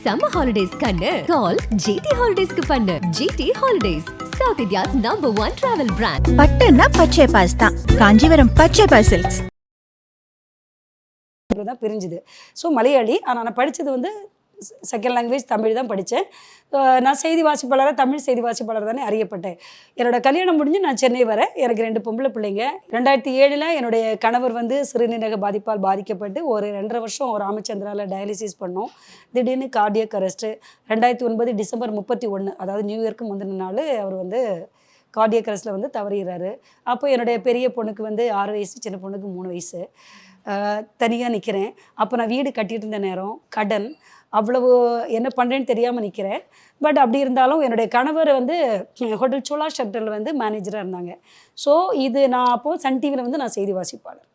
summer holidays kannu call GT Holidays ku pannu. GT Holidays, South India's #1 travel brand. பட்டுன்னா பச்சை pass தான். காஞ்சிபுரம் பச்சை pass silks தான் பிரிஞ்சுது. So Malayali, ஆனால் நான் படித்தது வந்து செகண்ட் லாங்குவேஜ் தமிழ் தான் படித்தேன். நான் செய்தி வாசிப்பாளராக தமிழ் செய்தி வாசிப்பாளர் தானே அறியப்பட்டேன். என்னோடய கல்யாணம் முடிஞ்சு நான் சென்னை வரேன். எனக்கு 2 பொம்பளை பிள்ளைங்க. 2007 என்னுடைய கணவர் வந்து சிறுநீரக பாதிப்பால் பாதிக்கப்பட்டு ஒரு 2.5 வருஷம் ராமச்சந்திராவில் டயாலிசிஸ் பண்ணோம். திடீர்னு கார்டியக் அரெஸ்ட்டு. 2009 டிசம்பர் 31, அதாவது நியூ இயர்க்கு முந்தின நாள் அவர் வந்து கார்டியக் அரெஸ்ட்டில் வந்து தவறுகிறாரு. அப்போ என்னுடைய பெரிய பொண்ணுக்கு வந்து 6 வயசு, சின்ன பொண்ணுக்கு 3 வயசு. தனியாக நிற்கிறேன். அப்போ நான் வீடு கட்டிகிட்டு இருந்த நேரம், கடன், அவ்வளவு என்ன பண்ணுறேன்னு தெரியாமல் நிற்கிறேன். பட் அப்படி இருந்தாலும் என்னுடைய கணவர் வந்து ஹோட்டல் சோலா ஷட்டரில் வந்து மேனேஜராக இருந்தாங்க. ஸோ இது நான் அப்போது சன் டிவியில் வந்து நான் செய்தி வாசிப்பாளர்.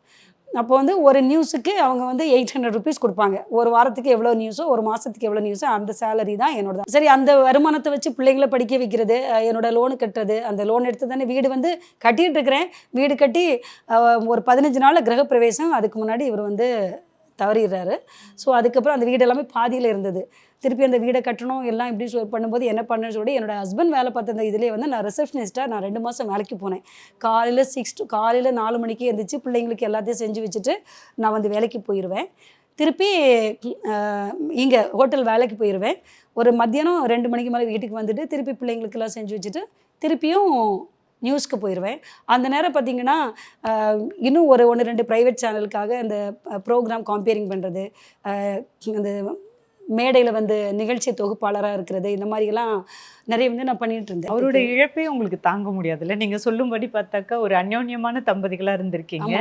அப்போ வந்து ஒரு நியூஸுக்கு அவங்க வந்து 800 ருபீஸ் கொடுப்பாங்க. ஒரு வாரத்துக்கு எவ்வளோ நியூஸோ, ஒரு மாதத்துக்கு எவ்வளோ நியூஸோ அந்த சேலரி தான் என்னோட தான். சரி, அந்த வருமானத்தை வச்சு பிள்ளைங்களை படிக்க வைக்கிறது, என்னோட லோனு கட்டுறது, அந்த லோன் எடுத்து தானே வீடு வந்து கட்டிகிட்டு இருக்கிறேன். வீடு கட்டி ஒரு 15 நாளில் கிரகப்பிரவேசம். அதுக்கு முன்னாடி இவர் வந்து தவறிடுறாரு. ஸோ அதுக்கப்புறம் அந்த வீடு எல்லாமே பாதியில் இருந்தது. திருப்பி அந்த வீடை கட்டணும் எல்லாம் இப்படி பண்ணும்போது என்ன பண்ணுன்னு சொல்லி என்னோடய ஹஸ்பண்ட் வேலை பார்த்த அந்த இதிலே வந்து நான் ரிசப்ஷனிஸ்ட்டாக நான் 2 மாதம் வேலைக்கு போனேன். காலையில் 4 மணிக்கு எழுந்திரிச்சு பிள்ளைங்களுக்கு எல்லாத்தையும் செஞ்சு வச்சுட்டு நான் வந்து வேலைக்கு போயிடுவேன். திருப்பி இங்கே ஹோட்டல் வேலைக்கு போயிடுவேன். ஒரு மத்தியானம் 2 மணிக்கு மேலே வீட்டுக்கு வந்துட்டு திருப்பி பிள்ளைங்களுக்கெல்லாம் செஞ்சு வச்சுட்டு திருப்பியும் நியூஸ்க்கு போயிடுவேன். அந்த நேரம் பார்த்திங்கன்னா இன்னும் ஒரு 1-2 ப்ரைவேட் சேனலுக்காக அந்த ப்ரோக்ராம் காம்பேரிங் பண்ணுறது, அந்த மேடையில் வந்து நிகழ்ச்சி தொகுப்பாளராக இருக்கிறது, இந்த மாதிரிலாம் நிறைய வந்து நான் பண்ணிகிட்டு இருந்தேன். அவரோட இழப்பே உங்களுக்கு தாங்க முடியாதுல்ல? நீங்கள் சொல்லும்படி பார்த்தாக்கா ஒரு அந்யோன்யமான தம்பதிகளாக இருந்திருக்கீங்க.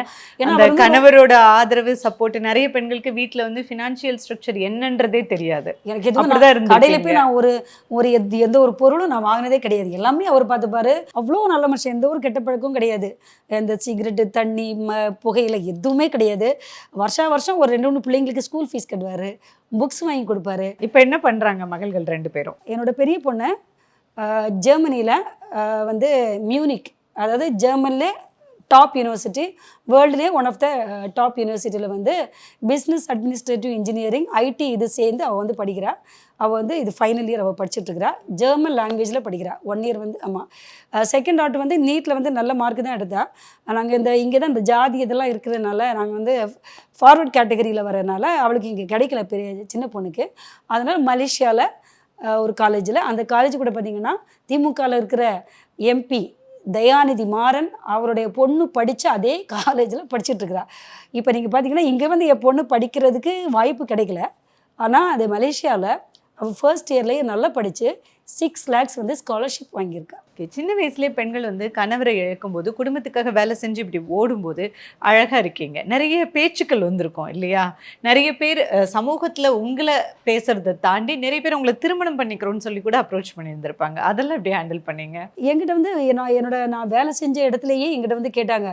அந்த கணவரோட ஆதரவு, சப்போர்ட், நிறைய பெண்களுக்கு வீட்டில் வந்து ஃபினான்ஷியல் ஸ்ட்ரக்சர் என்னன்றதே தெரியாது. எனக்கு எதுவும் கடையில் போய் நான் ஒரு எந்த ஒரு பொருளும் நான் வாங்கினதே கிடையாது. எல்லாமே அவர் பார்த்துப்பாரு. அவ்வளோ நல்ல மனுஷன். எந்த ஒரு கெட்ட பழக்கமும் கிடையாது. இந்த சிகரெட்டு, தண்ணி, புகையில எதுவுமே கிடையாது. வருஷம் ஒரு 2-3 பிள்ளைங்களுக்கு ஸ்கூல் ஃபீஸ் கட்டுவார், புக்ஸ் வாங்கி கொடுப்பாரு. இப்போ என்ன பண்ணுறாங்க மகள்கள் 2 பேரும்? என்னோட பெரிய பொண்ணு ஜெர்மனியில் வந்து மியூனிக், அதாவது ஜெர்மனிலே டாப் யூனிவர்சிட்டி, வேர்ல்டுலேயே ஒன் ஆஃப் த டாப் யூனிவர்சிட்டியில் வந்து பிஸ்னஸ் அட்மினிஸ்ட்ரேட்டிவ் இன்ஜினியரிங் ஐடி இது சேர்ந்து அவள் வந்து படிக்கிறாள். அவள் வந்து இது ஃபைனல் இயர் அவள் படிச்சுட்ருக்கிறா. ஜெர்மன் லாங்குவேஜில் படிக்கிறாள். 1 இயர் வந்து. ஆமாம். செகண்ட் டாக்டர் வந்து நீட்டில் வந்து நல்ல மார்க்கு தான் எடுத்தா. நாங்கள் இங்கே தான் இந்த ஜாதி இதெல்லாம் இருக்கிறதுனால நாங்கள் வந்து ஃபார்வர்ட் கேட்டகரியில் வரனால அவளுக்கு இங்கே கிடைக்கல, சின்ன பொண்ணுக்கு. அதனால் மலேசியாவில் ஒரு காலேஜில், அந்த காலேஜ் கூட பார்த்திங்கன்னா திமுகவில் இருக்கிற எம்பி தயாநிதி மாறன் அவருடைய பொண்ணு படித்து அதே காலேஜில் படிச்சுட்ருக்கிறா. இப்போ நீங்கள் பார்த்தீங்கன்னா இங்கே வந்து என் பொண்ணு படிக்கிறதுக்கு வாய்ப்பு கிடைக்கல. ஆனால் அது மலேசியாவில் அவள் ஃபர்ஸ்ட் இயர்லேயே நல்லா படித்து 6 lakhs வந்து ஸ்காலர்ஷிப் வாங்கியிருக்கா. சின்ன வயசுலேயே பெண்கள் வந்து கணவரை இழக்கும்போது குடும்பத்துக்காக வேலை செஞ்சு இப்படி ஓடும்போது அழகாக இருக்கீங்க. நிறைய பேச்சுக்கள் வந்திருக்கும் இல்லையா? நிறைய பேர் சமூகத்தில் உங்களை பேசுகிறத தாண்டி நிறைய பேர் உங்களை திருமணம் பண்ணிக்கிறோன்னு சொல்லி கூட அப்ரோச் பண்ணியிருந்திருப்பாங்க. அதெல்லாம் எப்படி ஹேண்டில் பண்ணீங்க? என்கிட்ட வந்து நான் வேலை செஞ்ச இடத்துலையே எங்கிட்ட வந்து கேட்டாங்க,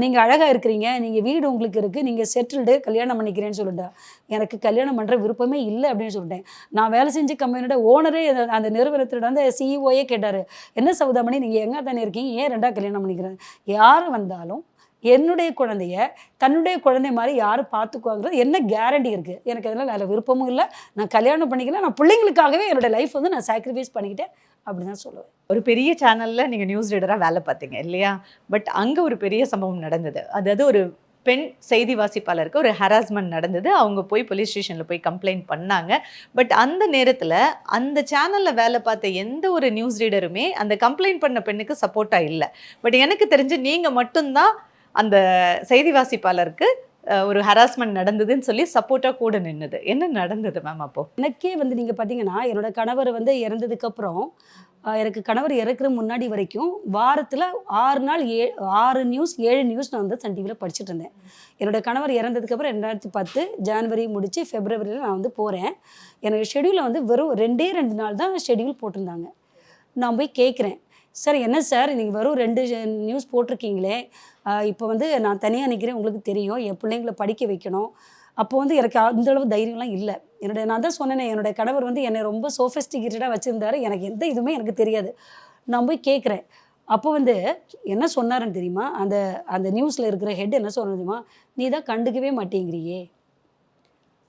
நீங்கள் அழகாக இருக்கிறீங்க, நீங்கள் வீடு உங்களுக்கு இருக்குது, நீங்கள் செட்டில்டு, கல்யாணம் பண்ணிக்கிறேன்னு சொல்லிட்டேன். எனக்கு கல்யாணம் பண்ணுற விருப்பமே இல்லை அப்படின்னு சொல்லிட்டேன். நான் வேலை செஞ்ச கம்பெனியோட ஓனரே, அந்த நிறுவனத்தோட வந்து சிஇஓயே கேட்டார், என்ன சௌதாமணி நீங்கள் எங்கே தானே இருக்கீங்க, ஏன் 2ஆக கல்யாணம் பண்ணிக்கிறேன்? யார் வந்தாலும் என்னுடைய குழந்தைய தன்னுடைய குழந்தை மாதிரி யாரும் பார்த்துக்குவாங்கிறது என்ன கேரண்டி இருக்குது? எனக்கு அதெல்லாம் வேறு விருப்பமும் இல்லை. நான் கல்யாணம் பண்ணிக்கல, நான் பிள்ளைங்களுக்காகவே என்னோடய லைஃப் வந்து நான் சாக்ரிஃபைஸ் பண்ணிக்கிட்டேன் அப்படி தான் சொல்லுவேன். ஒரு பெரிய சேனலில் நீங்கள் நியூஸ் ரீடராக வேலை பார்த்தீங்க இல்லையா? பட் அங்கே ஒரு பெரிய சம்பவம் நடந்தது. அதாவது ஒரு பெண் செய்தி வாசிப்பாளருக்கு ஒரு ஹராஸ்மெண்ட் நடந்தது. அவங்க போய் போலீஸ் ஸ்டேஷனில் போய் கம்ப்ளைண்ட் பண்ணாங்க. பட் அந்த நேரத்தில் அந்த சேனலில் வேலை பார்த்த எந்த ஒரு நியூஸ் ரீடருமே அந்த கம்ப்ளைண்ட் பண்ண பெண்ணுக்கு சப்போர்ட்டாக இல்லை. பட் எனக்கு தெரிஞ்சு நீங்கள் மட்டும்தான் அந்த செய்தி வாசிப்பாளருக்கு ஒரு ஹராஸ்மெண்ட் நடந்ததுன்னு சொல்லி சப்போர்ட்டாக கூட நின்றுது. என்ன நடந்தது மேம் அப்போது? எனக்கே வந்து நீங்கள் பார்த்தீங்கன்னா என்னோட கணவர் வந்து இறந்ததுக்கப்புறம், எனக்கு கணவர் இறக்குற முன்னாடி வரைக்கும் வாரத்தில் 6 நாள் 6 நியூஸ் 7 நியூஸ் நான் வந்து சன் டிவியில் படிச்சுட்டு இருந்தேன். என்னோட கணவர் இறந்ததுக்கப்புறம் 2010 ஜனவரி முடித்து ஃபெப்ரவரியில் நான் வந்து போகிறேன். எனக்கு ஷெடியூலில் வந்து வெறும் 2 நாள் தான் ஷெடியூல் போட்டிருந்தாங்க. நான் போய் கேட்குறேன், சார் என்ன சார் நீங்கள் வெறும் 2 நியூஸ் போட்டிருக்கீங்களே, இப்போ வந்து நான் தனியாக நிற்கிறேன், உங்களுக்கு தெரியும், என் பிள்ளைங்களை படிக்க வைக்கணும். அப்போ வந்து எனக்கு அந்தளவு தைரியம்லாம் இல்லை. நான் தான் சொன்னேனே, என்னோடய கணவர் வந்து என்னை ரொம்ப சோஃபிஸ்டிகேட்டடாக வச்சுருந்தாரு. எனக்கு எந்த இதுவுமே எனக்கு தெரியாது. நான் போய் கேட்குறேன். அப்போ வந்து என்ன சொன்னாருன்னு தெரியுமா? அந்த நியூஸில் இருக்கிற ஹெட் என்ன சொன்னது தெரியுமா? நீ தான் கண்டுக்கவே மாட்டேங்கிறியே,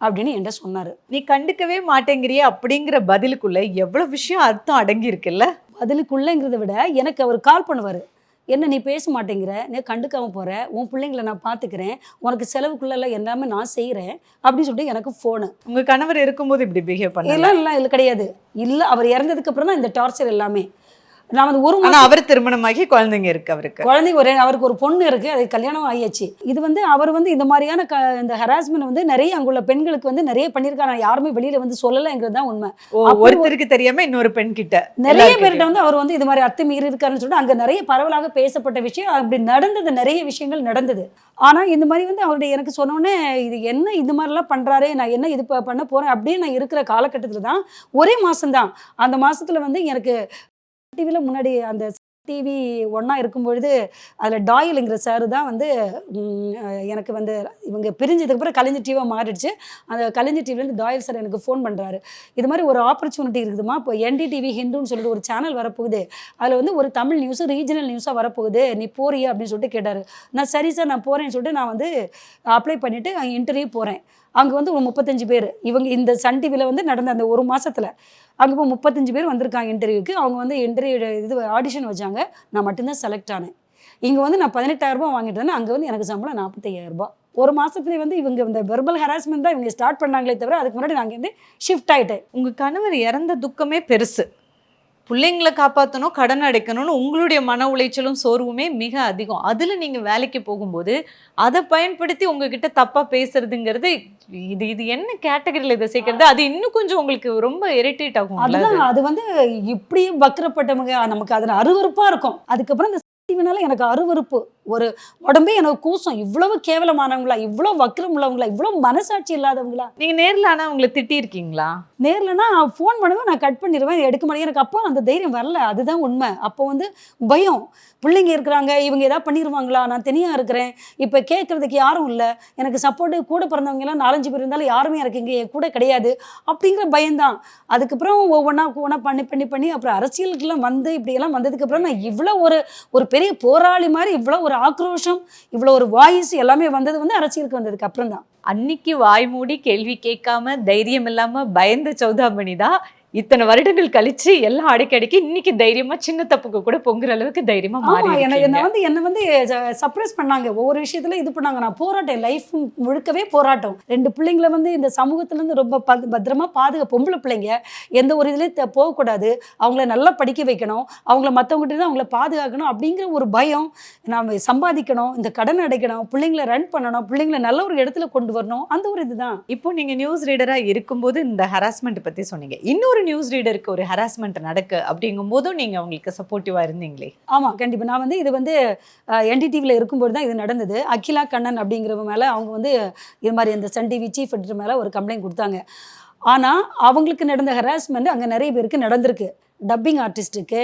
அப்படின்னு என்கிட்ட சொன்னார். நீ கண்டுக்கவே மாட்டேங்கிறியே அப்படிங்கிற பதிலுக்குள்ள எவ்வளவு விஷயம் அர்த்தம் அடங்கி இருக்குல்ல. பதிலுக்குள்ளங்கிறத விட எனக்கு அவர் கால் பண்ணுவார். என்ன நீ பேச மாட்டேங்கிற, நீ கண்டுக்காம போகிற, உன் பிள்ளைங்களை நான் பார்த்துக்கிறேன், உனக்கு செலவுக்குள்ள எல்லாமே நான் செய்கிறேன் அப்படின்னு சொல்லிட்டு எனக்கு ஃபோனு. உங்க கணவர் இருக்கும்போது இப்படி பிஹேவ் பண்ணல? இல்லை கிடையாது. இல்லை, அவர் இறந்ததுக்கு அப்புறம் தான் இந்த டார்ச்சர் எல்லாமே. நான் வந்து ஒரு ஆனா அவர் திருமணமாகி குழந்தைங்க இருக்கு, அவருக்கு ஒரு பொண்ணு இருக்கு, அது கல்யாணம் ஆயாச்சு. இது வந்து அவர் வந்து இந்த மாதிரியான இந்த ஹராஸ்மெண்ட் வந்து நிறைய அங்குள்ள பெண்களுக்கு வந்து நிறைய பண்ணியிருக்காரு. யாருமே வெளியில வந்து சொல்லலைங்கிறது தான் உண்மை. ஒருத்தருக்கு தெரியாம இன்னொரு பெண் கிட்ட நிறைய பேர்கிட்ட வந்து அவர் வந்து இது மாதிரி அத்துமீறி இருக்காருன்னு சொல்லிட்டு அங்க நிறைய பரவலாக பேசப்பட்ட விஷயம், அப்படி நடந்தது, நிறைய விஷயங்கள் நடந்தது. ஆனா இந்த மாதிரி வந்து அவருடைய எனக்கு சொன்னோன்னே இது என்ன இது மாதிரிலாம் பண்றாரு, நான் என்ன இது பண்ண போறேன் அப்படின்னு நான் இருக்கிற காலகட்டத்தில் தான் ஒரே மாசம்தான். அந்த மாசத்துல வந்து எனக்கு டிவியில் முன்னாடி அந்த டிவி ஒன்றா இருக்கும்பொழுது அதில் டாயலுங்கிற சார் தான் வந்து எனக்கு வந்து இவங்க பிரிஞ்சதுக்கப்புறம் கலைஞர் டிவியாக மாறிடுச்சு. அந்த கலைஞர் டிவிலேருந்து டாயல் சார் எனக்கு ஃபோன் பண்ணுறாரு. இது மாதிரி ஒரு ஆப்பர்ச்சுனிட்டி இருக்குதுமா, இப்போ NDTV ஹிந்துன்னு சொல்லிட்டு ஒரு சேனல் வரப்போகுது, அதில் வந்து ஒரு தமிழ் நியூஸு ரீஜனல் நியூஸாக வரப்போகுது, நீ போறியா அப்படின்னு சொல்லிட்டு கேட்டார். நான் சரி சார் நான் போகிறேன்னு சொல்லிட்டு நான் வந்து அப்ளை பண்ணிவிட்டு இன்டர்வியூ போகிறேன். அங்கே வந்து ஒரு 35 பேர், இவங்க இந்த சன் டிவியில் வந்து நடந்த அந்த ஒரு மாதத்தில் அங்கே இப்போ 35 பேர் வந்திருக்காங்க இன்டர்வியூக்கு. அவங்க வந்து இன்டர்வியூ ஆடிஷன் வச்சாங்க, நான் மட்டும்தான் செலக்ட் ஆனேன். இங்கே வந்து நான் 18,000 ரூபா வாங்கிட்டு வந்தேன், அங்கே வந்து எனக்கு சம்பளம் 45,000 ரூபா. ஒரு மாதத்துலேயே வந்து இவங்க இந்த வெர்பல் ஹராஸ்மெண்ட் தான் இவங்க ஸ்டார்ட் பண்ணாங்களே தவிர அதுக்கு முன்னாடி நாங்கள் வந்து ஷிஃப்ட் ஆகிட்டேன். உங்கள் கணவர் இறந்த துக்கமே பெருசு, பிள்ளைங்களை காப்பாற்றணும், கடன் அடைக்கணும்னு உங்களுடைய மன உளைச்சலும் சோர்வுமே மிக அதிகம். அதில் நீங்கள் வேலைக்கு போகும்போது அதை பயன்படுத்தி உங்ககிட்ட தப்பாக பேசுறதுங்கிறது இது என்ன கேட்டகரியில் இதை சேர்க்கறது? அது இன்னும் கொஞ்சம் உங்களுக்கு ரொம்ப இரிட்டேட் ஆகும். அதுதான், அது வந்து இப்படியே வக்கரப்பட்டவங்க நமக்கு அதில் அருவருப்பாக இருக்கும். அதுக்கப்புறம் இந்த டிவினால எனக்கு அருவருப்பு, ஒரு உடம்பே எனக்கு கூசம். இவ்வளவு கேவலமானவங்களா, இவ்வளோ வக்கரம் உள்ளவங்களா, இவ்வளோ மனசாட்சி இல்லாதவங்களா. நீங்கள் நேரில் ஆனால் உங்களை திட்டியிருக்கீங்களா? நேர்லன்னா ஃபோன் பண்ணுவேன், நான் கட் பண்ணிடுவேன், எடுக்க மாட்டேன். எனக்கு அப்போ அந்த தைரியம் வரல, அதுதான் உண்மை. அப்போ வந்து பயம், பிள்ளைங்க இருக்கிறாங்க, இவங்க ஏதாவது பண்ணிடுவாங்களா, நான் தனியாக இருக்கிறேன், இப்போ கேட்குறதுக்கு யாரும் இல்லை, எனக்கு சப்போர்ட்டு கூட பிறந்தவங்கலாம் 4-5 பேர் இருந்தாலும் யாருமே எனக்கு இங்கே கூட கிடையாது அப்படிங்கிற பயம்தான். அதுக்கப்புறம் ஒவ்வொன்றா பண்ணி அப்புறம் அரசியலுக்கெல்லாம் வந்து இப்படியெல்லாம் வந்ததுக்கப்புறம் நான் இவ்வளோ ஒரு பெரிய போராளி மாதிரி இவ்வளோ ஒரு ஆக்ரோஷம், இவ்வளோ ஒரு வாய்ஸ் எல்லாமே வந்தது வந்து அரசியலுக்கு வந்ததுக்கு அப்புறம் தான். அன்னைக்கு வாய் மூடி கேள்வி கேட்காம தைரியம் இல்லாம பயந்த சௌதாமணி தான் இத்தனை வருடங்கள் கழிச்சு எல்லாம் அடைக்கடிக்கு இன்னைக்கு தைரியமா சின்ன தப்புக்கு கூட பொங்குற அளவுக்கு தைரியமா மாறி. என்ன வந்து சப்ரஸ் பண்ணாங்க, ஒவ்வொரு விஷயத்துல இது பண்ணாங்க. நான் போராட்டம், லைஃப் முழுக்கவே போராட்டம். 2 பிள்ளைங்களை வந்து இந்த சமூகத்துல இருந்து ரொம்ப பத்திரமா பொம்பளை பிள்ளைங்க எந்த ஒரு இதுலயும் போகக்கூடாது, அவங்கள நல்லா படிக்க வைக்கணும், அவங்கள மற்றவங்ககிட்ட தான் அவங்கள பாதுகாக்கணும் அப்படிங்கிற ஒரு பயம். நாம் சம்பாதிக்கணும், இந்த கடன் அடைக்கணும், பிள்ளைங்களை ரன் பண்ணணும், பிள்ளைங்களை நல்ல ஒரு இடத்துல கொண்டு வரணும், அந்த ஒரு இதுதான். இப்போ நீங்க நியூஸ் ரீடரா இருக்கும்போது இந்த ஹராஸ்மெண்ட் பத்தி சொன்னீங்க. இன்னொரு நியூஸ் ரீடருக்கு ஒரு ஹராஸ்மெண்ட் நடக்கு அப்படிங்கும் போதும் நீங்க அவங்களுக்கு சப்போர்ட்டிவா இருந்தீங்களே? ஆமா, கண்டிப்பா. நான் வந்து இது வந்து NDTVல இருக்கும்போது தான் இது நடந்தது. அகிலா கண்ணன் அப்படிங்கிறவங்க மேல அவங்க வந்து இது மாதிரி இந்த சன் டிவி சீஃப் எடிட்டர் மேல ஒரு கம்ப்ளைண்ட் கொடுத்தாங்க. ஆனா அவங்களுக்கு நடந்த ஹராஸ்மெண்ட் அங்க நிறைய பேருக்கு நடந்திருக்கு. டப்பிங் ஆர்டிஸ்ட்டுக்கு,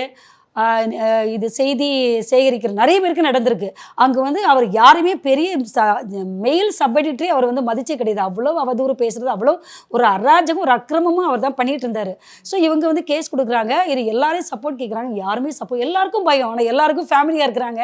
இது செய்தி சேகரிக்கிற நிறைய பேருக்கு நடந்திருக்கு. அங்கே வந்து அவர் யாருமே பெரிய மெயில் சப் எடிட்டரே அவர் வந்து மதிச்சே கிடையாது. அவ்வளோ அவதூறு பேசுறது, அவ்வளோ ஒரு அராஜகம், ஒரு அக்கிரமமும் அவர் தான் பண்ணிட்டு இருந்தார். ஸோ இவங்க வந்து கேஸ் கொடுக்குறாங்க, இது எல்லாரையும் சப்போர்ட் கேட்குறாங்க, யாருமே சப்போர்ட், எல்லாருக்கும் பயம், ஆனால் எல்லாருக்கும் ஃபேமிலியாக இருக்கிறாங்க.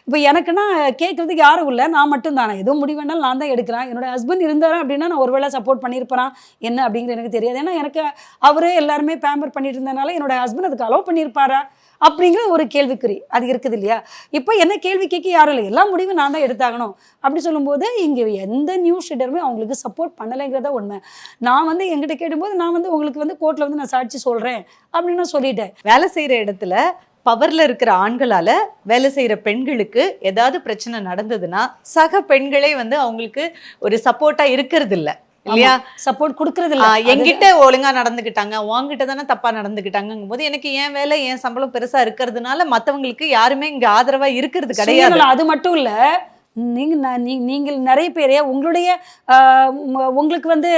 இப்போ எனக்குன்னா கேட்குறதுக்கு யாரும் இல்லை, நான் மட்டும் தானே, எதுவும் முடிவு வேணாலும் நான் தான் எடுக்கிறேன். என்னோடய ஹஸ்பண்ட் இருந்தார் அப்படின்னா நான் ஒருவேளை சப்போர்ட் பண்ணியிருப்பேன் என்ன அப்படிங்கிறது எனக்கு தெரியாது. ஏன்னா எனக்கு அவரே எல்லாருமே பேம்பர் பண்ணிட்டு இருந்ததுனால என்னோடய ஹஸ்பண்ட் அதுக்கு அலோவ் பண்ணியிருப்பாரா அப்படிங்கிற ஒரு கேள்விக்குறி அது இருக்குது இல்லையா. இப்போ என்ன கேள்வி கேட்க யாரும் இல்லை, எல்லா முடிவும் நான் தான் எடுத்தாகணும் அப்படி சொல்லும்போது இங்கே எந்த நியூஸ் ரீடருமே அவங்களுக்கு சப்போர்ட் பண்ணலைங்கிறத உண்மை. நான் வந்து எங்கிட்ட கேட்டும்போது நான் வந்து உங்களுக்கு வந்து கோர்ட்டில் வந்து நான் சாட்சி சொல்கிறேன் அப்படின்னு நான் சொல்லிட்டேன். வேலை செய்கிற இடத்துல பவர்ல இருக்கிற ஆண்களால வேலை செய்யற பெண்களுக்கு ஏதாவது பிரச்சனை நடந்ததுன்னா சக பெண்களே வந்து அவங்களுக்கு ஒரு சப்போர்ட்டா இருக்கிறது இல்ல இல்லையா, சப்போர்ட் கொடுக்கறது இல்ல. என்கிட்ட ஒழுங்கா நடந்துக்கிட்டாங்க, உங்ககிட்ட தானே தப்பா நடந்துக்கிட்டாங்கும் போது எனக்கு என் வேலை என் சம்பளம் பெருசா இருக்கிறதுனால மத்தவங்களுக்கு யாருமே இங்க ஆதரவா இருக்கிறது கிடையாது. அது மட்டும் இல்ல, நீங்கள் நிறைய பேர் உங்களுடைய உங்களுக்கு வந்து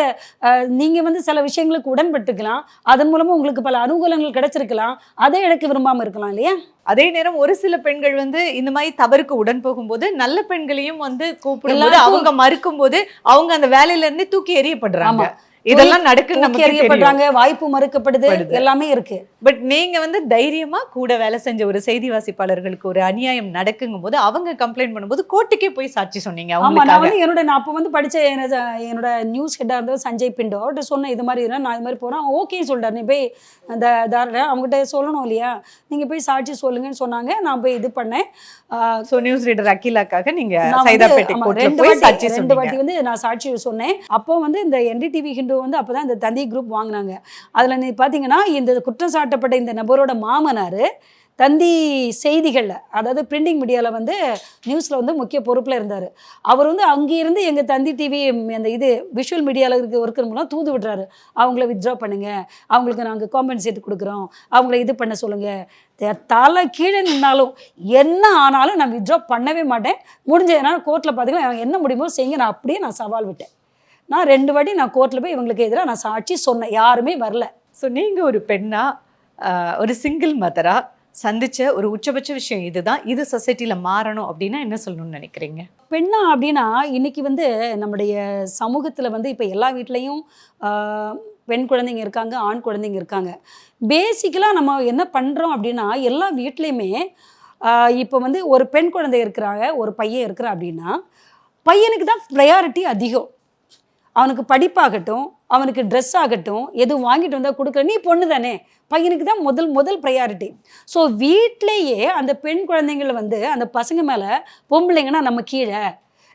நீங்கள் வந்து சில விஷயங்களுக்கு உடன்பட்டுக்கலாம், அதன் மூலமாக உங்களுக்கு பல அனுகூலங்கள் கிடைச்சிருக்கலாம், அதை எனக்கு விரும்பாமல் இருக்கலாம் இல்லையா. அதே நேரம் ஒரு சில பெண்கள் வந்து இந்த மாதிரி தவறுக்கு உடன் போகும்போது நல்ல பெண்களையும் வந்து கூப்பிடும்போது அவங்க மறுக்கும் போது அவங்க அந்த வேலையில இருந்தே தூக்கி எறியப்படுறாங்க. இதெல்லாம் நடக்குன்னு நமக்கு தெரியும். அறியப்படுறாங்க, வாய்ப்பு மறுக்கப்படுது, எல்லாமே இருக்கு. பட் நீங்க வந்து தைரியமா கூட வேலை செஞ்ச ஒரு செய்தி வாசிப்பாளர்களுக்கு ஒரு அநியாயம் நடக்குங்கும் போது அவங்க கம்ப்ளைண்ட் பண்ணும்போது கோர்ட்டுக்கே போய் சாட்சி சொன்னீங்க. ஆமா, நான் வந்து நான் அப்போ வந்து படிச்ச என்னோட நியூஸ் ஹெட்டா இருந்தது சஞ்சய் பிண்டோ, அவர்கிட்ட சொன்னேன் இது மாதிரி நான் இது மாதிரி போறேன். ஓகே சொல்லிட்டாரு, நீ போய் அந்த அவங்ககிட்ட சொல்லணும் இல்லையா, நீங்க போய் சாட்சி சொல்லுங்கன்னு சொன்னாங்க. நான் போய் இது பண்ணேன். சோ நியூஸ் ரீடர் அகிலாக்காக நீங்க சைதாப்பேட்டை கோர்ட்ல போய் சாட்சி சொன்னீங்க. 2 வாட்டி வந்து நான் சாட்சி சொன்னேன். அப்போ வந்து இந்த என்டிடிவி ஹிந்து வந்து அப்பதான் இந்த தந்தி குரூப் வாங்கினாங்க. அதுல நீ பாத்தீங்கன்னா இந்த குற்றம் சாட்டப்பட்ட இந்த நபரோட மாமனார் தந்தி செய்திகளில், அதாவது பிரிண்டிங் மீடியாவில் வந்து நியூஸில் வந்து முக்கிய பொறுப்பில் இருந்தார். அவர் வந்து அங்கேருந்து எங்கள் தந்தி டிவி அந்த இது விஷுவல் மீடியாவில் இருக்க ஒர்க்கர் மூலம் தூது விடுறாரு, அவங்கள வித்ட்ரா பண்ணுங்கள், அவங்களுக்கு நாங்கள் காம்பன்சேட் கொடுக்குறோம், அவங்கள இது பண்ண சொல்லுங்கள், தலை கீழே நின்னாலும் என்ன ஆனாலும் நான் வித்ட்ரா பண்ணவே மாட்டேன், முடிஞ்சதுனால கோர்ட்டில் பார்த்தீங்கன்னா என்ன முடியுமோ செய்யுங்க, நான் அப்படியே சவால் விட்டேன். நான் 2 வாட்டி நான் கோர்ட்டில் போய் இவங்களுக்கு எதிராக நான் சாட்சி சொன்னேன், யாருமே வரல. ஸோ நீங்கள் ஒரு பெண்ணா, ஒரு சிங்கிள் மதரா சந்திச்ச ஒரு உச்சபட்ச விஷயம் இதுதான், இது சொசைட்டியில் மாறணும் அப்படின்னா என்ன சொல்லணும்னு நினைக்கிறீங்க? பெண்ணா அப்படின்னா இன்னைக்கு வந்து நம்முடைய சமூகத்தில் வந்து இப்போ எல்லா வீட்லேயும் பெண் குழந்தைங்க இருக்காங்க, ஆண் குழந்தைங்க இருக்காங்க. பேசிக்கலாக நம்ம என்ன பண்ணுறோம் அப்படின்னா எல்லா வீட்லேயுமே இப்போ வந்து ஒரு பெண் குழந்தை இருக்கிறாங்க, ஒரு பையன் இருக்கிறான் அப்படின்னா பையனுக்கு தான் ப்ரையாரிட்டி அதிகம். அவனுக்கு படிப்பாகட்டும், அவனுக்கு ட்ரெஸ் ஆகட்டும், எதுவும் வாங்கிட்டு வந்தால் கொடுக்குற, நீ பொண்ணு தானே, பையனுக்கு தான் முதல் ப்ரையாரிட்டி. ஸோ வீட்டிலேயே அந்த பெண் குழந்தைங்களை வந்து அந்த பசங்க மேலே பொம்பளைங்கன்னா நம்ம கீழே,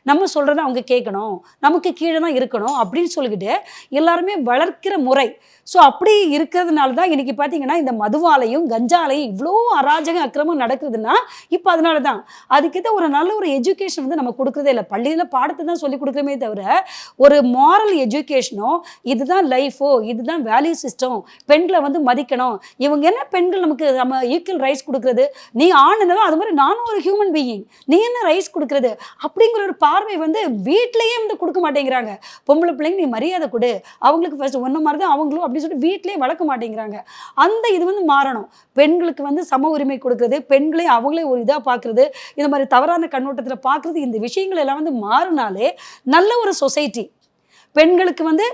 நம்ம சொல்கிறத அவங்க கேட்கணும், நமக்கு கீழே தான் இருக்கணும் அப்படின்னு சொல்லிக்கிட்டு எல்லாருமே வளர்க்கிற முறை. ஸோ அப்படி இருக்கிறதுனால தான் இன்றைக்கி பார்த்தீங்கன்னா இந்த மதுவாலையும் கஞ்சாலையும் இவ்வளோ அராஜகம் அக்கிரமம் நடக்குதுன்னா இப்போ அதனால தான். அதுக்கிட்ட ஒரு நல்ல ஒரு எஜுகேஷன் வந்து நம்ம கொடுக்குறதே இல்லை. பள்ளியில் பாடத்தை தான் சொல்லி கொடுக்குறமே தவிர ஒரு மாரல் எஜுகேஷனோ, இதுதான் லைஃபோ, இதுதான் வேல்யூ சிஸ்டம், பெண்களை வந்து மதிக்கணும், இவங்க என்ன பெண்கள் நமக்கு நம்ம ஈக்குவல் ரைட்ஸ் கொடுக்குறது, நீ ஆணுனதோ அது மாதிரி நானும் ஒரு ஹியூமன் பீயிங், நீ என்ன ரைட்ஸ் கொடுக்குறது அப்படிங்கிற ஒரு பார்வை வந்து வீட்டிலேயே வந்து கொடுக்க மாட்டேங்கிறாங்க. பொம்பளை பிள்ளைங்க நீ மரியாதை கொடு, அவங்களுக்கு ஃபர்ஸ்ட் ஒன்றை மாதிரி தான் அவங்களும் அப்படின்னு சொல்லி வீட்டிலேயே வளர்க்க மாட்டேங்கிறாங்க. அந்த இது வந்து மாறணும். பெண்களுக்கு வந்து சம உரிமை கொடுக்குறது, பெண்களே அவங்களே ஒரு இதாக பார்க்குறது, இந்த மாதிரி தவறான கண்ணோட்டத்தில் பார்க்குறது, இந்த விஷயங்கள் எல்லாம் வந்து மாறினாலே நல்ல ஒரு சொசைட்டி. பெண்களுக்கு வந்து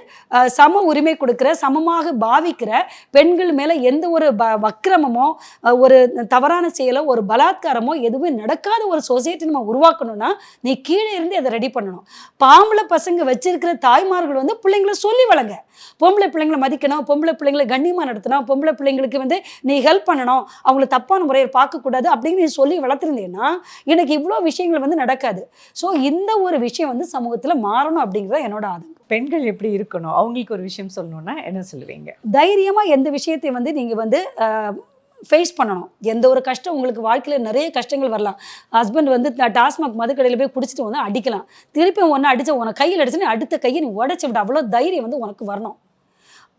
சம உரிமை கொடுக்குற, சமமாக பாவிக்கிற, பெண்கள் மேலே எந்த ஒரு வக்கிரமோ, ஒரு தவறான செயலோ, ஒரு பலாத்காரமோ எதுவுமே நடக்காத ஒரு சொசைட்டி நம்ம உருவாக்கணும்னா நீ கீழே இருந்து அதை ரெடி பண்ணணும். பாம்பளை பசங்க வச்சிருக்கிற தாய்மார்கள் வந்து பிள்ளைங்களை சொல்லி வளங்க, பொம்பளை பிள்ளைங்களை மதிக்கணும், பொம்பளை பிள்ளைங்களை கண்ணியமாக நடத்தணும், பொம்பளை பிள்ளைங்களுக்கு வந்து நீ ஹெல்ப் பண்ணணும், அவங்கள தப்பான முறையில் பார்க்கக்கூடாது அப்படின்னு நீ சொல்லி வளர்த்துருந்தேன்னா எனக்கு இவ்வளோ விஷயங்கள் வந்து நடக்காது. ஸோ இந்த ஒரு விஷயம் வந்து சமூகத்தில் மாறணும் அப்படிங்கிறத என்னோட ஆதங்கம். பெண்கள் எப்படி இருக்கணும், அவங்களுக்கு ஒரு விஷயம் சொல்லணும்னா என்ன சொல்லுவீங்க? தைரியமாக எந்த விஷயத்தையும் வந்து நீங்கள் வந்து ஃபேஸ் பண்ணணும். எந்த ஒரு கஷ்டம் உங்களுக்கு வாழ்க்கையில் நிறைய கஷ்டங்கள் வரலாம். ஹஸ்பண்ட் வந்து டாஸ்மாக் மதுக்கடையில் போய் குடிச்சிட்டு வந்து அடிக்கலாம், திருப்பி ஒன்று அடித்த உனக்கு கையில் அடிச்சுன்னு அடுத்த கையை நீ உடச்சி விட, அவ்வளோ தைரியம் வந்து உனக்கு வரணும்,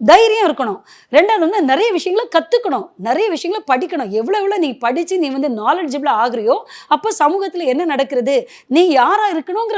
தைரியம் இருக்கணும். ரெண்டாவது வந்து நிறைய விஷயங்களை கற்றுக்கணும், நிறைய விஷயங்களை படிக்கணும். எவ்வளோ நீ படித்து நீ வந்து நாலெட்ஜபிளாக ஆகுறியோ அப்போ சமூகத்தில் என்ன நடக்கிறது, நீ யாராக இருக்கணுங்கிற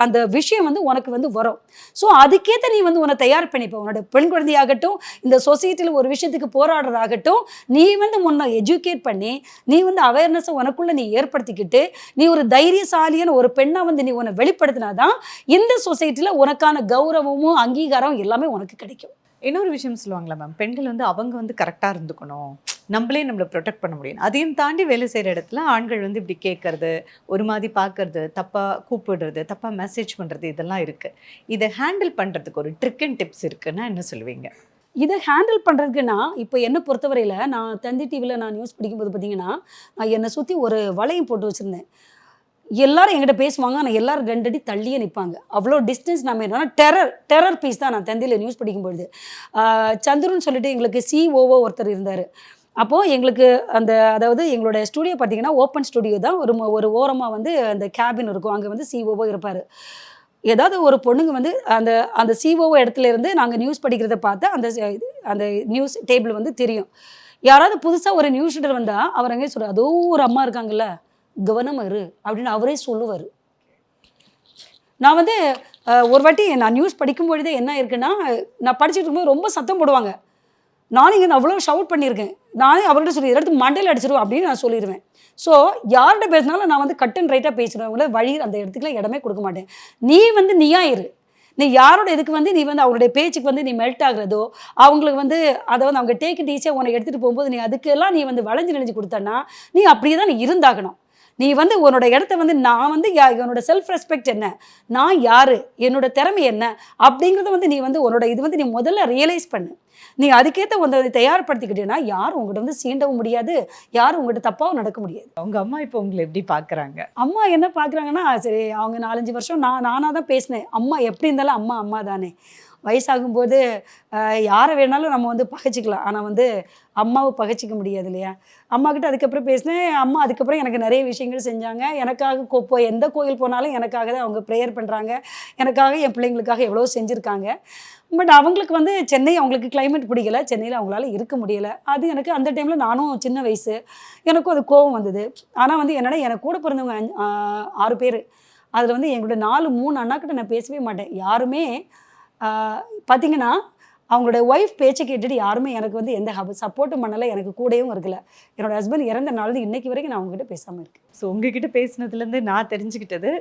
அந்த விஷயம் வந்து உனக்கு வந்து வரும். ஸோ அதுக்கேற்ற நீ வந்து உன்னை தயார் பண்ணிப்போ. உன்னோட பெண் குழந்தையாகட்டும், இந்த சொசைட்டியில் ஒரு விஷயத்துக்கு போராடுறதாகட்டும், நீ வந்து உன்னை எஜுகேட் பண்ணி நீ வந்து அவேர்னஸை உனக்குள்ளே நீ ஏற்படுத்திக்கிட்டு நீ ஒரு தைரியசாலியான ஒரு பெண்ணாக வந்து நீ உன்னை வெளிப்படுத்தினாதான் இந்த சொசைட்டியில் உனக்கான கௌரவமும் அங்கீகாரம் எல்லாமே உனக்கு கிடைக்கும். இன்னொரு விஷயம் சொல்லுவாங்களா மேம், பெண்கள் வந்து அவங்க வந்து கரெக்டாக இருந்துக்கணும், நம்மளே நம்மளை ப்ரொடெக்ட் பண்ண முடியும். அதையும் தாண்டி வேலை செய்கிற இடத்துல ஆண்கள் வந்து இப்படி கேட்கறது, ஒரு மாதிரி பார்க்கறது, தப்பாக கூப்பிடுறது, தப்பாக மெசேஜ் பண்ணுறது, இதெல்லாம் இருக்குது. இதை ஹேண்டில் பண்ணுறதுக்கு ஒரு ட்ரிக் அண்ட் டிப்ஸ் இருக்குன்னா என்ன சொல்லுவீங்க? இதை ஹேண்டில் பண்ணுறதுக்குன்னா இப்போ என்னை பொறுத்தவரையில் நான் தந்தி டிவியில் நான் நியூஸ் படிக்கும்போது பார்த்தீங்கன்னா நான் என்னை சுற்றி ஒரு வளையம் போட்டு வச்சுருந்தேன். எல்லாரும் என்கிட்ட பேசுவாங்க, ஆனால் எல்லாரும் 2 அடி தள்ளியே நிற்பாங்க. அவ்வளோ டிஸ்டன்ஸ் நம்ம என்னன்னா டெரர் பீஸ் தான். நான் தந்தியில் நியூஸ் படிக்கும்பொழுது சந்துருன்னு சொல்லிட்டு எங்களுக்கு சிஓஓ ஒருத்தர் இருந்தார். அப்போது எங்களுக்கு அதாவது எங்களோட ஸ்டுடியோ பார்த்திங்கன்னா ஓப்பன் ஸ்டுடியோ தான். ஒரு ஓரமாக வந்து அந்த கேபின் இருக்கும், அங்கே வந்து சிஓஓ இருப்பார். ஏதாவது ஒரு பொண்ணுங்க வந்து அந்த சிஓஓ இடத்துல இருந்து நாங்கள் நியூஸ் படிக்கிறத பார்த்தா அந்த நியூஸ் டேபிள் வந்து தெரியும். யாராவது புதுசாக ஒரு நியூஸ் ரீடர் வந்தால் அவர் அங்கே சொல்கிறார், அதோ ஒரு அம்மா இருக்காங்கல்ல, கவனமாக இரு அப்படின்னு அவரே சொல்லுவார். நான் வந்து ஒரு வாட்டி நான் நியூஸ் படிக்கும்பொழுதே என்ன இருக்குன்னா, நான் படிச்சுட்டு இருக்கும்போது ரொம்ப சத்தம் போடுவாங்க. நானும் இங்கே அவ்வளோ ஷவுட் பண்ணியிருக்கேன். நானே அவர்கிட்ட சொல்லி எடுத்து மண்டையில் அடிச்சிருவேன் அப்படின்னு நான் சொல்லிடுவேன். ஸோ யார்கிட்ட பேசினாலும் நான் வந்து கட் அண்ட் ரைட்டாக பேசிடுவேன். வழி அந்த இடத்துக்குலாம் இடமே கொடுக்க மாட்டேன். நீ வந்து நீயா இரு, நீ யாரோட இதுக்கு வந்து நீ வந்து அவங்களுடைய பேச்சுக்கு வந்து நீ மெல்ட் ஆகுறதோ, அவங்களுக்கு வந்து அதை வந்து அவங்க டேக் இட் ஈஸியாக உன்னை எடுத்துகிட்டு போகும்போது நீ அதுக்கெல்லாம் நீ வந்து வளைஞ்சு நெளிஞ்சு கொடுத்தன்னா நீ அப்படியே தான் நீ இருந்தாகணும். நீ வந்து உன்னோட இடத்த வந்து நான் வந்து என்னோட செல்ஃப் ரெஸ்பெக்ட் என்ன, நான் யார், என்னோட திறமை என்ன அப்படிங்கிறத வந்து நீ வந்து உன்னோட இது வந்து நீ முதல்ல ரியலைஸ் பண்ணு. நீ அதுக்கேற்ற உன்னை தயார்படுத்திக்கிட்டேன்னா யாரும் உங்கள்கிட்ட வந்து சீண்டவும் முடியாது, யாரும் உங்கள்கிட்ட தப்பாகவும் நடக்க முடியாது. உங்க அம்மா இப்போ உங்களை எப்படி பார்க்குறாங்க? அம்மா என்ன பார்க்குறாங்கன்னா, சரி அவங்க 4-5 வருஷம் நானாக தான் பேசினேன். அம்மா எப்படி இருந்தாலும் அம்மா அம்மா தானே. வயசாகும்போது யாரை வேணாலும் நம்ம வந்து பகைச்சிக்கலாம், ஆனால் வந்து அம்மாவை பகைச்சிக்க முடியாது இல்லையா. அம்மாக்கிட்ட அதுக்கப்புறம் பேசினேன். அம்மா அதுக்கப்புறம் எனக்கு நிறைய விஷயங்கள் செஞ்சாங்க. எனக்காக எந்த கோயில் போனாலும் எனக்காக தான் அவங்க ப்ரேயர் பண்ணுறாங்க. எனக்காக என் பிள்ளைங்களுக்காக எவ்வளோ செஞ்சுருக்காங்க. பட் அவங்களுக்கு வந்து சென்னை அவங்களுக்கு கிளைமேட் பிடிக்கல, சென்னையில் அவங்களால இருக்க முடியலை. அது எனக்கு அந்த டைமில் நானும் சின்ன வயசு, எனக்கும் அது கோபம் வந்தது. ஆனால் வந்து என்னென்னா எனக்கு கூட பிறந்தவங்க 6 பேர். அதில் வந்து எங்களோட 3 அண்ணாக்கிட்ட நான் பேசவே மாட்டேன். யாருமே பார்த்திங்கன்னா அவங்களோட ஒய்ஃப் பேச்சை கேட்டுட்டு யாருமே எனக்கு வந்து எந்த சப்போர்ட்டும் பண்ணலை, எனக்கு கூடவும் இருக்கல. என்னோடய ஹஸ்பண்ட் இறந்த நாள் இன்றைக்கி வரைக்கும் நான் அவங்ககிட்ட பேசாமல் இருக்கேன். ஸோ உங்ககிட்ட பேசினதுலேருந்து நான் தெரிஞ்சுக்கிட்டது,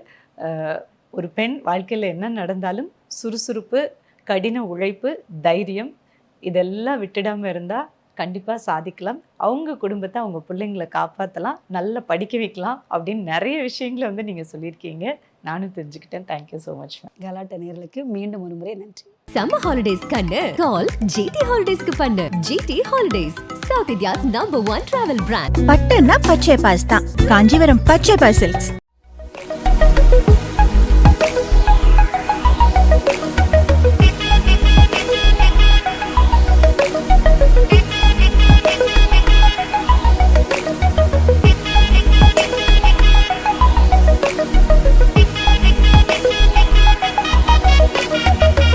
ஒரு பெண் வாழ்க்கையில் என்ன நடந்தாலும் சுறுசுறுப்பு, கடின உழைப்பு, தைரியம் இதெல்லாம் விட்டுடாமல் இருந்தால் கண்டிப்பாக சாதிக்கலாம். அவங்க குடும்பத்தை அவங்க பிள்ளைங்களை காப்பாற்றலாம், நல்லா படிக்க வைக்கலாம் அப்படின்னு நிறைய விஷயங்களை வந்து நீங்கள் சொல்லியிருக்கீங்க. நானும் தெரிஞ்சுக்கிட்டேன். Thank you so much. கலாட்டா நேயர்களுக்கு மீண்டும் ஒரு முறை நன்றி. சம்மர் ஹாலிடேஸ் கண்ணு கால் ஜிடி ஹாலிடேஸ்க்கு பண்ணு. GT holidays, south India's number 1 travel brand. பட்டுன்னா பச்சை பாஸ் தான். காஞ்சிபுரம் பச்சை பாஸ் சில்க்ஸ்.